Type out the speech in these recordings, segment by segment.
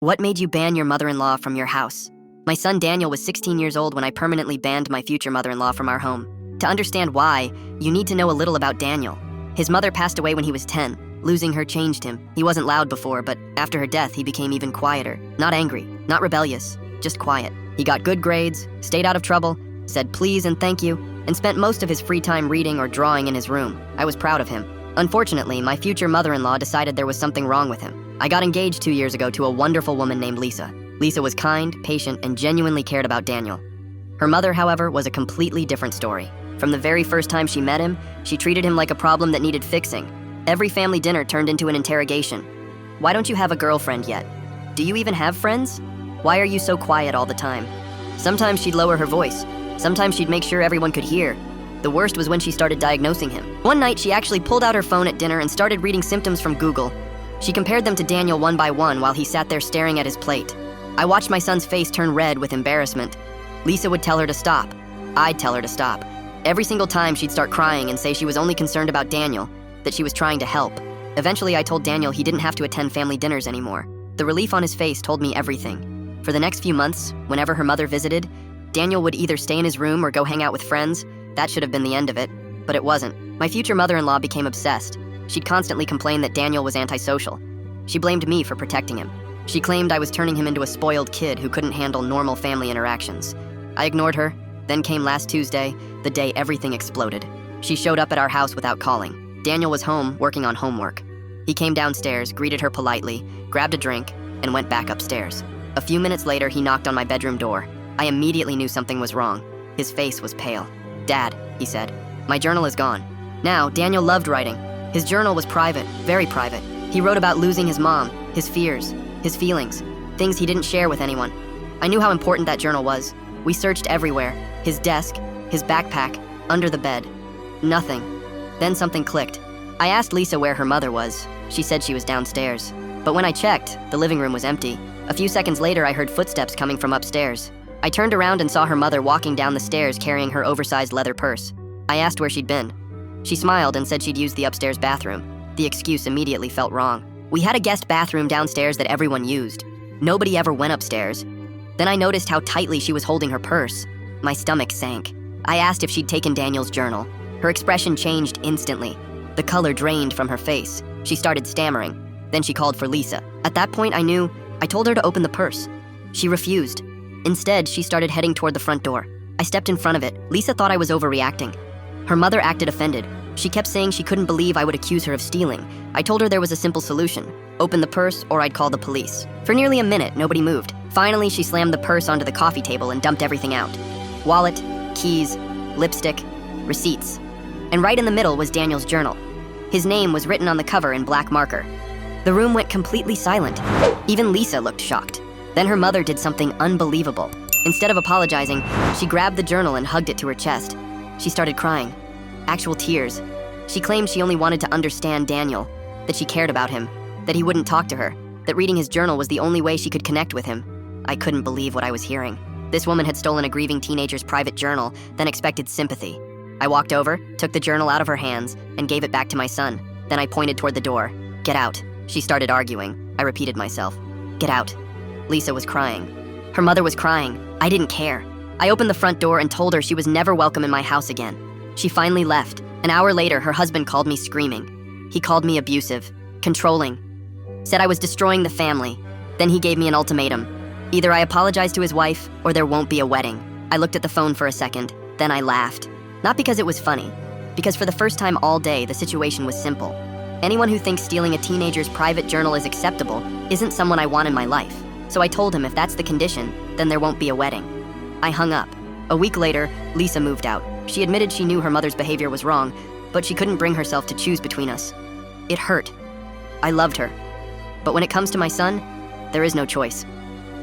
What made you ban your mother-in-law from your house? My son Daniel was 16 years old when I permanently banned my future mother-in-law from our home. To understand why, you need to know a little about Daniel. His mother passed away when he was 10. Losing her changed him. He wasn't loud before, but after her death, he became even quieter. Not angry, not rebellious, just quiet. He got good grades, stayed out of trouble, said please and thank you, and spent most of his free time reading or drawing in his room. I was proud of him. Unfortunately, my future mother-in-law decided there was something wrong with him. I got engaged 2 years ago to a wonderful woman named Lisa. Lisa was kind, patient, and genuinely cared about Daniel. Her mother, however, was a completely different story. From the very first time she met him, she treated him like a problem that needed fixing. Every family dinner turned into an interrogation. Why don't you have a girlfriend yet? Do you even have friends? Why are you so quiet all the time? Sometimes she'd lower her voice. Sometimes she'd make sure everyone could hear. The worst was when she started diagnosing him. One night, she actually pulled out her phone at dinner and started reading symptoms from Google. She compared them to Daniel one by one while he sat there staring at his plate. I watched my son's face turn red with embarrassment. Lisa would tell her to stop. I'd tell her to stop. Every single time, she'd start crying and say she was only concerned about Daniel, that she was trying to help. Eventually, I told Daniel he didn't have to attend family dinners anymore. The relief on his face told me everything. For the next few months, whenever her mother visited, Daniel would either stay in his room or go hang out with friends. That should have been the end of it, but it wasn't. My future mother-in-law became obsessed. She'd constantly complain that Daniel was antisocial. She blamed me for protecting him. She claimed I was turning him into a spoiled kid who couldn't handle normal family interactions. I ignored her. Then came last Tuesday, the day everything exploded. She showed up at our house without calling. Daniel was home, working on homework. He came downstairs, greeted her politely, grabbed a drink, and went back upstairs. A few minutes later, he knocked on my bedroom door. I immediately knew something was wrong. His face was pale. "Dad," he said, "my journal is gone." Now, Daniel loved writing. His journal was private, very private. He wrote about losing his mom, his fears, his feelings, things he didn't share with anyone. I knew how important that journal was. We searched everywhere, his desk, his backpack, under the bed. Nothing. Then something clicked. I asked Lisa where her mother was. She said she was downstairs. But when I checked, the living room was empty. A few seconds later, I heard footsteps coming from upstairs. I turned around and saw her mother walking down the stairs carrying her oversized leather purse. I asked where she'd been. She smiled and said she'd used the upstairs bathroom. The excuse immediately felt wrong. We had a guest bathroom downstairs that everyone used. Nobody ever went upstairs. Then I noticed how tightly she was holding her purse. My stomach sank. I asked if she'd taken Daniel's journal. Her expression changed instantly. The color drained from her face. She started stammering. Then she called for Lisa. At that point, I told her to open the purse. She refused. Instead, she started heading toward the front door. I stepped in front of it. Lisa thought I was overreacting. Her mother acted offended. She kept saying she couldn't believe I would accuse her of stealing. I told her there was a simple solution. Open the purse or I'd call the police. For nearly a minute, nobody moved. Finally, she slammed the purse onto the coffee table and dumped everything out. Wallet, keys, lipstick, receipts. And right in the middle was Daniel's journal. His name was written on the cover in black marker. The room went completely silent. Even Lisa looked shocked. Then her mother did something unbelievable. Instead of apologizing, she grabbed the journal and hugged it to her chest. She started crying. Actual tears. She claimed she only wanted to understand Daniel, that she cared about him, that he wouldn't talk to her, that reading his journal was the only way she could connect with him. I couldn't believe what I was hearing. This woman had stolen a grieving teenager's private journal, then expected sympathy. I walked over, took the journal out of her hands, and gave it back to my son. Then I pointed toward the door. "Get out." She started arguing. I repeated myself. "Get out." Lisa was crying. Her mother was crying. I didn't care. I opened the front door and told her she was never welcome in my house again. She finally left. An hour later, her husband called me screaming. He called me abusive, controlling, said I was destroying the family. Then he gave me an ultimatum. Either I apologize to his wife, or there won't be a wedding. I looked at the phone for a second, then I laughed. Not because it was funny, because for the first time all day, the situation was simple. Anyone who thinks stealing a teenager's private journal is acceptable isn't someone I want in my life. So I told him if that's the condition, then there won't be a wedding. I hung up. A week later, Lisa moved out. She admitted she knew her mother's behavior was wrong, but she couldn't bring herself to choose between us. It hurt. I loved her. But when it comes to my son, there is no choice.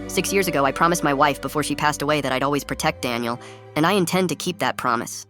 6 years ago, I promised my wife before she passed away that I'd always protect Daniel, and I intend to keep that promise.